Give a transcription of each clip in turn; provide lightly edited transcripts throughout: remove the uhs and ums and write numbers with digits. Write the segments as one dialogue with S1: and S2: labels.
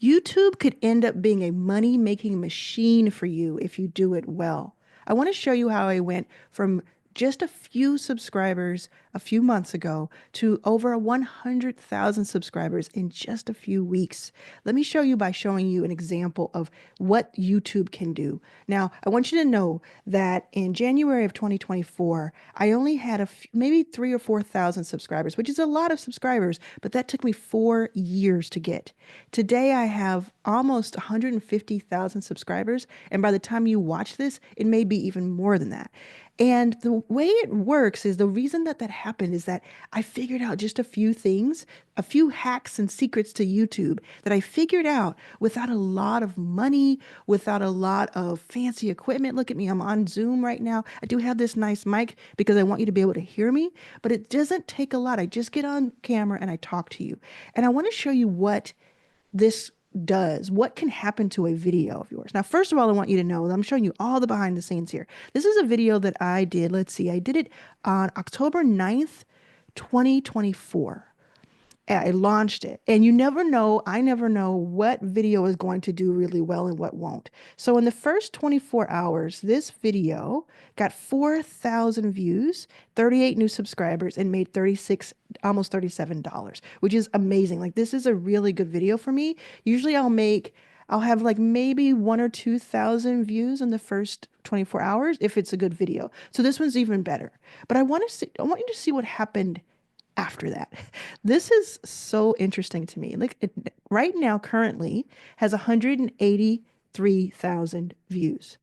S1: YouTube could end up being a money-making machine for you if you do it well. I want to show you how I went from just a few subscribers a few months ago to over 100,000 subscribers in just a few weeks. Let me show you by showing you an example of what YouTube can do. Now, I want you to know that in January of 2024, I only had maybe 3 or 4 thousand subscribers, which is a lot of subscribers, but that took me 4 years to get. Today, I have almost 150,000 subscribers, and by the time you watch this, it may be even more than that. And the way it works is the reason that that happened is that I figured out just a few things, a few hacks and secrets to YouTube that I figured out without a lot of money, without a lot of fancy equipment. Look at me, I'm on Zoom right now. I do have this nice mic because I want you to be able to hear me, but it doesn't take a lot. I just get on camera and I talk to you. And I want to show you what this does, what can happen to a video of yours. Now, first of all, I want you to know that I'm showing you all the behind the scenes here. This is a video that I did. Let's see, I did it on October 9th, 2024. I launched it. And you never know, I never know what video is going to do really well and what won't. So in the first 24 hours, this video got 4,000 views, 38 new subscribers, and made 36, almost $37, which is amazing. Like this is a really good video for me. Usually I'll have like maybe 1 or 2 thousand views in the first 24 hours if it's a good video. So this one's even better. But I want you to see what happened after that. This is so interesting to me. Like it right now currently has 183,000 views.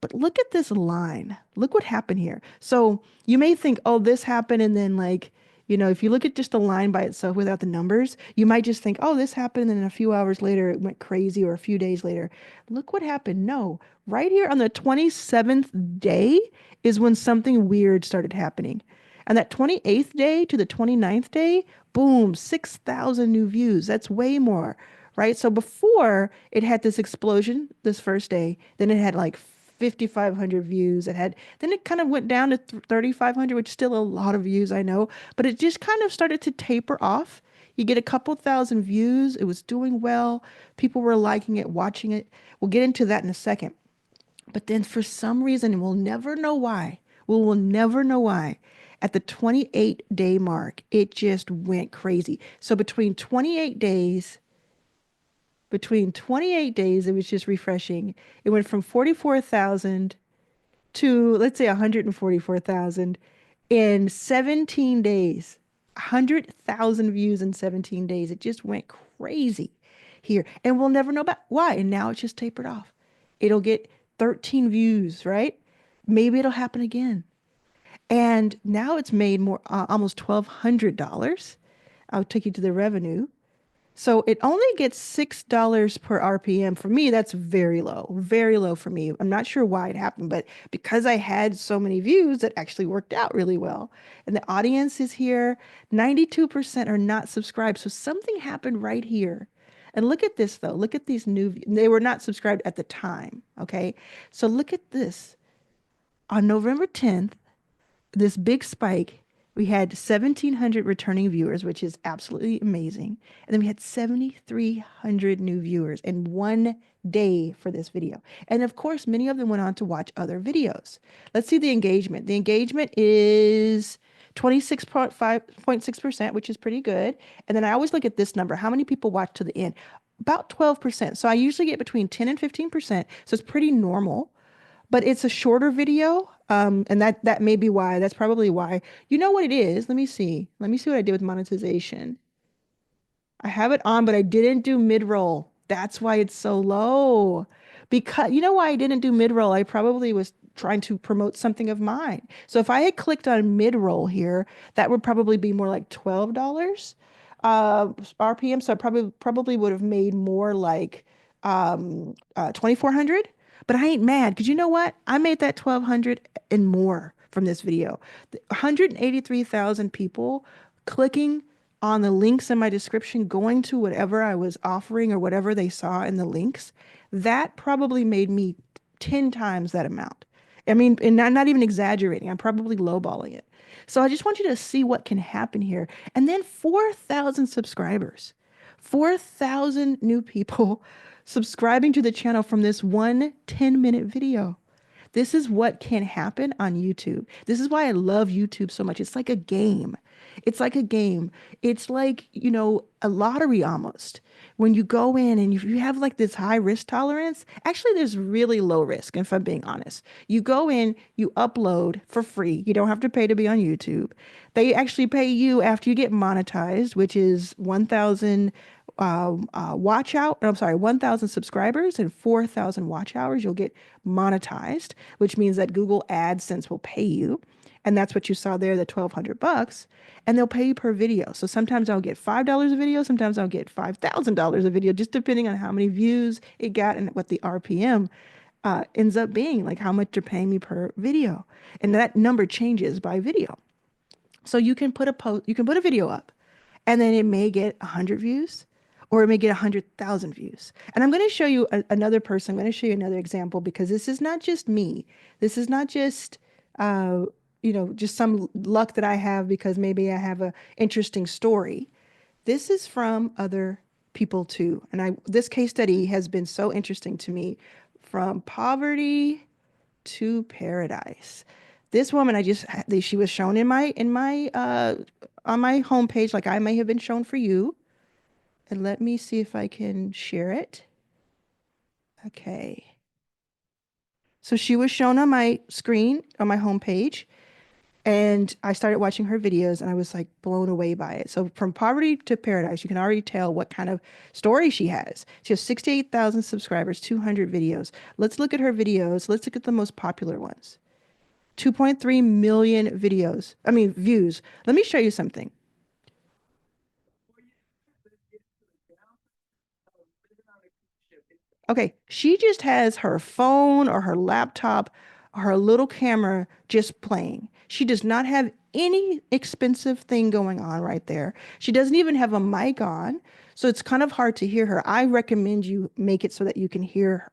S1: But look at this line. Look what happened here. So you may think, oh, this happened. And then like, if you look at just the line by itself without the numbers, you might just think, oh, this happened. And then a few hours later, it went crazy, or a few days later. Look what happened. No, right here on the 27th day is when something weird started happening. And that 28th day to the 29th day, boom, 6,000 new views. That's way more, right? So before it had this explosion this first day, then it had like 5,500 views. Then it kind of went down to 3,500, which is still a lot of views, I know, but it just kind of started to taper off. You get a couple thousand views. It was doing well. People were liking it, watching it. We'll get into that in a second. But then for some reason, and we'll never know why, we will never know why, at the 28-day mark, it just went crazy. So between 28 days, it was just refreshing. It went from 44,000 to, let's say, 144,000 in 17 days. 100,000 views in 17 days. It just went crazy here. And we'll never know about why. And now it's just tapered off. It'll get 13 views, right? Maybe it'll happen again. And now it's made more, almost $1,200. I'll take you to the revenue. So it only gets $6 per RPM. For me, that's very low for me. I'm not sure why it happened, but because I had so many views, it actually worked out really well. And the audience is here. 92% are not subscribed. So something happened right here. And look at this though. Look at these they were not subscribed at the time. Okay. So look at this. On November 10th, this big spike. We had 1,700 returning viewers, which is absolutely amazing. And then we had 7,300 new viewers in one day for this video. And of course, many of them went on to watch other videos. Let's see the engagement. The engagement is 26.6%, which is pretty good. And then I always look at this number. How many people watch to the end? About 12%. So I usually get between 10 and 15%. So it's pretty normal, but it's a shorter video. And that may be why. That's probably why. You know what it is? Let me see. Let me see what I did with monetization. I have it on, but I didn't do mid-roll. That's why it's so low. Because you know why I didn't do mid-roll? I probably was trying to promote something of mine. So if I had clicked on mid-roll here, that would probably be more like $12 RPM. So I probably would have made more like 2,400. But I ain't mad because you know what? I made that 1,200 and more from this video. 183,000 people clicking on the links in my description, going to whatever I was offering or whatever they saw in the links. That probably made me 10 times that amount. I mean, and I'm not even exaggerating. I'm probably lowballing it. So I just want you to see what can happen here. And then 4,000 subscribers. 4,000 new people subscribing to the channel from this one 10-minute video. This is what can happen on YouTube. This is why I love YouTube so much. It's like a game. It's like a game. It's like, a lottery almost. When you go in and you have like this high risk tolerance, actually, there's really low risk, if I'm being honest. You go in, you upload for free. You don't have to pay to be on YouTube. They actually pay you after you get monetized, which is 1,000 watch out. I'm sorry, 1,000 subscribers and 4,000 watch hours. You'll get monetized, which means that Google AdSense will pay you. And that's what you saw there, the 1,200 bucks. And they'll pay you per video. So sometimes I'll get $5 a video. Sometimes I'll get $5,000 a video, just depending on how many views it got and what the RPM ends up being, like how much they're paying me per video. And that number changes by video. So you can put a video up and then it may get 100 views or it may get 100,000 views. And I'm going to show you another person. I'm going to show you another example because this is not just me. This is not just, just some luck that I have because maybe I have a interesting story. This is from other people too. And this case study has been so interesting to me, from poverty to paradise. This woman, she was shown on my homepage, like I may have been shown for you. And let me see if I can share it. Okay. So she was shown on my screen, on my homepage, and I started watching her videos and I was like blown away by it. So from poverty to paradise, you can already tell what kind of story she has. She has 68,000 subscribers, 200 videos. Let's look at her videos. Let's look at the most popular ones. 2.3 million views. Let me show you something. Okay, she just has her phone or her laptop or her little camera just playing. She does not have any expensive thing going on right there. She doesn't even have a mic on, so it's kind of hard to hear her. I recommend you make it so that you can hear,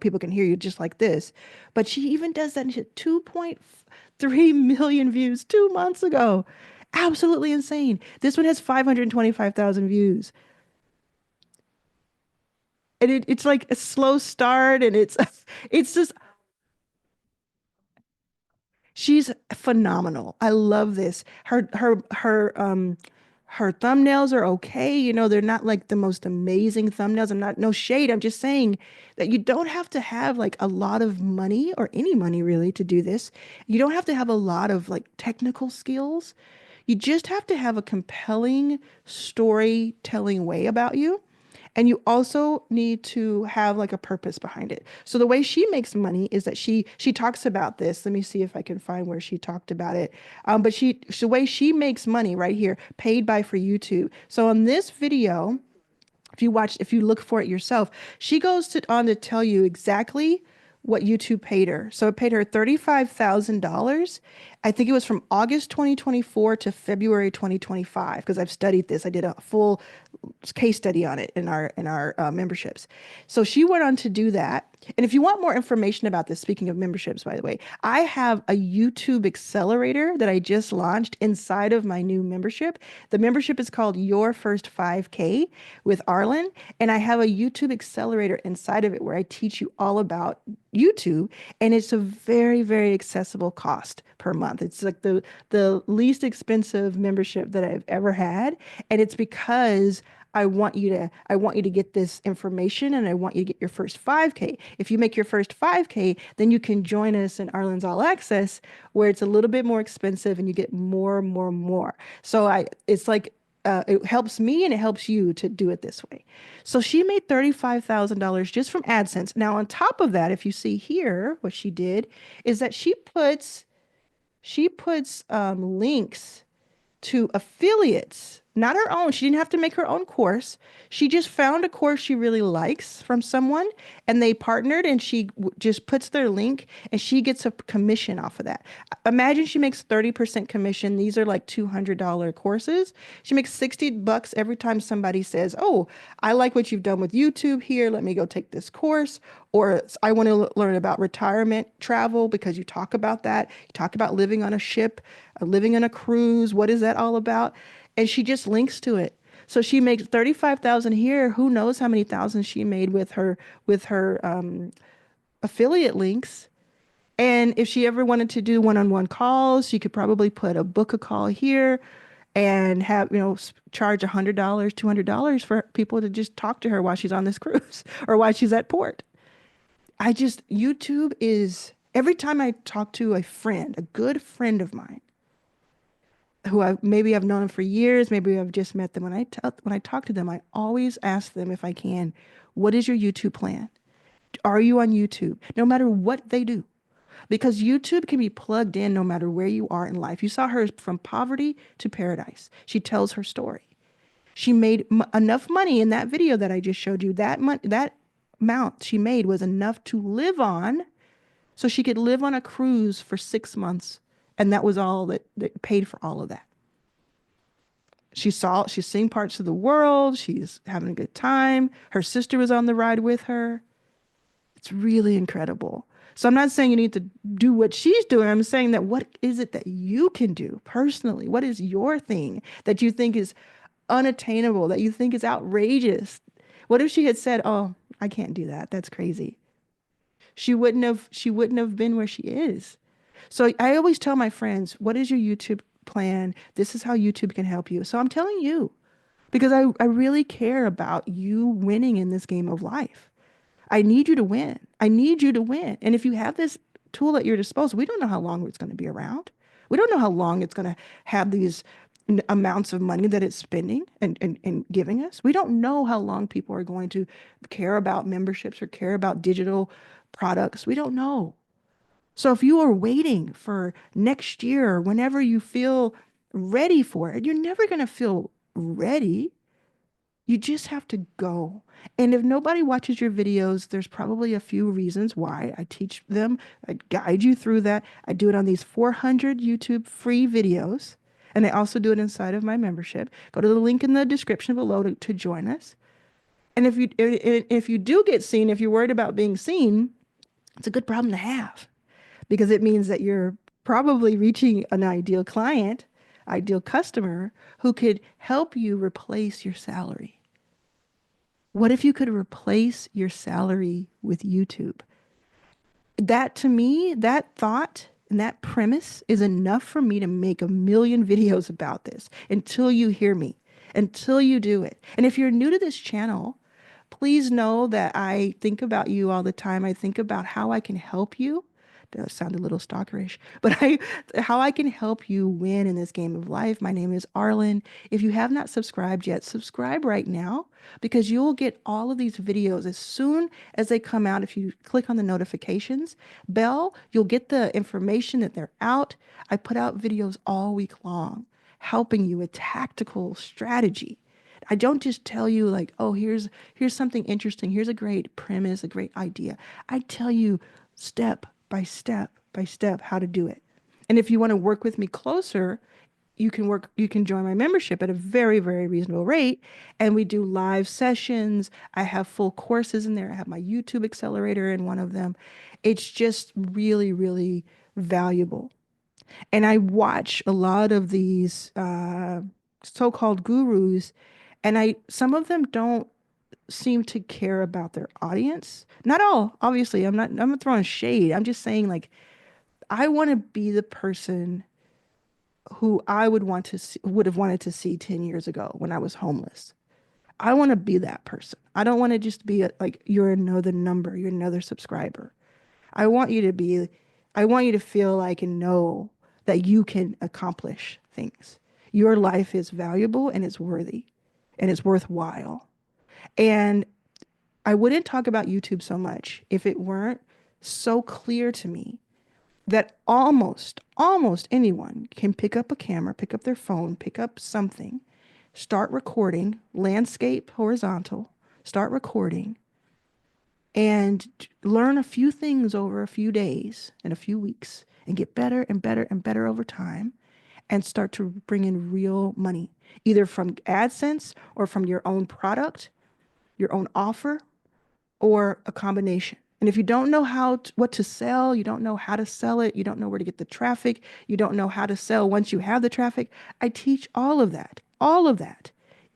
S1: people can hear you just like this. But she even does that. And she had 2.3 million views 2 months ago. Absolutely insane. This one has 525,000 views. And it's like a slow start and it's it's just she's phenomenal. I love this. Her thumbnails are okay. They're not like the most amazing thumbnails. I'm not, no shade. I'm just saying that you don't have to have like a lot of money or any money really to do this. You don't have to have a lot of like technical skills. You just have to have a compelling storytelling way about you. And you also need to have like a purpose behind it. So the way she makes money is that she talks about this. Let me see if I can find where she talked about it. But the way she makes money right here, paid by for YouTube. So on this video, if you look for it yourself, she goes on to tell you exactly what YouTube paid her. So it paid her $35,000. I think it was from August 2024 to February 2025 because I've studied this. I did a full case study on it in our memberships. So she went on to do that. And if you want more information about this, speaking of memberships, by the way, I have a YouTube accelerator that I just launched inside of my new membership. The membership is called Your First 5K with Arlan. And I have a YouTube accelerator inside of it where I teach you all about YouTube. And it's a very, very accessible cost per month. It's like the least expensive membership that I've ever had. And it's because I want you to get this information and I want you to get your first 5K. If you make your first 5K, then you can join us in Arlen's All Access where it's a little bit more expensive and you get more, more, more. So it's like it helps me and it helps you to do it this way. So she made $35,000 just from AdSense. Now, on top of that, if you see here, what she did is that she puts links to affiliates, not her own. She didn't have to make her own course. She just found a course she really likes from someone and they partnered and she just puts their link and she gets a commission off of that. Imagine she makes 30% commission. These are like $200 courses. She makes 60 bucks every time somebody says, "Oh, I like what you've done with YouTube here. Let me go take this course." Or I want to learn about retirement travel because you talk about that. You talk about living on a ship, living on a cruise. What is that all about? And she just links to it. So she makes 35,000 here. Who knows how many thousands she made with her affiliate links. And if she ever wanted to do one-on-one calls, she could probably put a book a call here and have, charge $100, $200 for people to just talk to her while she's on this cruise or while she's at port. YouTube is, every time I talk to a friend, a good friend of mine, who maybe I've known them for years, maybe I've just met them. When I talk to them, I always ask them if I can, what is your YouTube plan? Are you on YouTube? No matter what they do, because YouTube can be plugged in no matter where you are in life. You saw her from poverty to paradise. She tells her story. She made enough money in that video that I just showed you. That amount she made was enough to live on, so she could live on a cruise for 6 months, and that was all that paid for all of that. She's seeing parts of the world. She's having a good time. Her sister was on the ride with her. It's really incredible. So I'm not saying you need to do what she's doing. I'm saying that what is it that you can do personally? What is your thing that you think is unattainable, that you think is outrageous? What if she had said, "Oh, I can't do that. That's crazy." She wouldn't have been where she is. So I always tell my friends, "What is your YouTube plan? This is how YouTube can help you." So I'm telling you because I really care about you winning in this game of life. I need you to win. I need you to win. And if you have this tool at your disposal, we don't know how long it's going to be around. We don't know how long it's going to have these amounts of money that it's spending and giving us. We don't know how long people are going to care about memberships or care about digital products. We don't know. So if you are waiting for next year, whenever you feel ready for it, you're never going to feel ready. You just have to go. And if nobody watches your videos, there's probably a few reasons why. I teach them, I guide you through that. I do it on these 400 YouTube free videos. And I also do it inside of my membership. Go to the link in the description below to join us. And if you do get seen, if you're worried about being seen, it's a good problem to have because it means that you're probably reaching an ideal client, ideal customer who could help you replace your salary. What if you could replace your salary with YouTube? That to me, that thought and that premise is enough for me to make a million videos about this until you hear me, until you do it. And if you're new to this channel, please know that I think about you all the time. I think about how I can help you. That sounded a little stalkerish, but how I can help you win in this game of life. My name is Arlan. If you have not subscribed yet, subscribe right now because you'll get all of these videos as soon as they come out. If you click on the notifications bell, you'll get the information that they're out. I put out videos all week long, helping you with tactical strategy. I don't just tell you like, oh, here's something interesting. Here's a great premise, a great idea. I tell you step by step by step how to do it. And if you want to work with me closer, you can join my membership at a very, very reasonable rate. And we do live sessions. I have full courses in there. I have my YouTube accelerator in one of them. It's just really, really valuable. And I watch a lot of these so-called gurus, and some of them don't seem to care about their audience. Not all, obviously. I'm not throwing shade. I'm just saying like I want to be the person who I would have wanted to see 10 years ago when I was homeless. I want to be that person. I don't want to just be like you're another number, you're another subscriber. I want you to be I want you to feel like and know that you can accomplish things. Your life is valuable and it's worthy and it's worthwhile. And I wouldn't talk about YouTube so much if it weren't so clear to me that almost anyone can pick up a camera, pick up their phone, pick up something, start recording, landscape, horizontal, start recording, and learn a few things over a few days and a few weeks and get better and better and better over time and start to bring in real money, either from AdSense or from your own product, your own offer, or a combination. And if you don't know what to sell, you don't know how to sell it, you don't know where to get the traffic, you don't know how to sell once you have the traffic, I teach all of that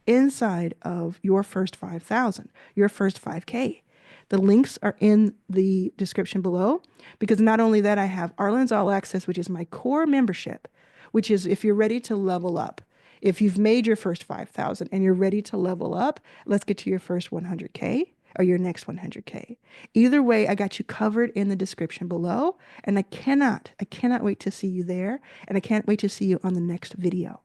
S1: inside of your first 5,000, your first 5K. The links are in the description below because not only that, I have Arlan's All Access, which is my core membership, which is if you're ready to level up. If you've made your first 5,000 and you're ready to level up, let's get to your first 100K or your next 100K. Either way, I got you covered in the description below, and I cannot wait to see you there, and I can't wait to see you on the next video.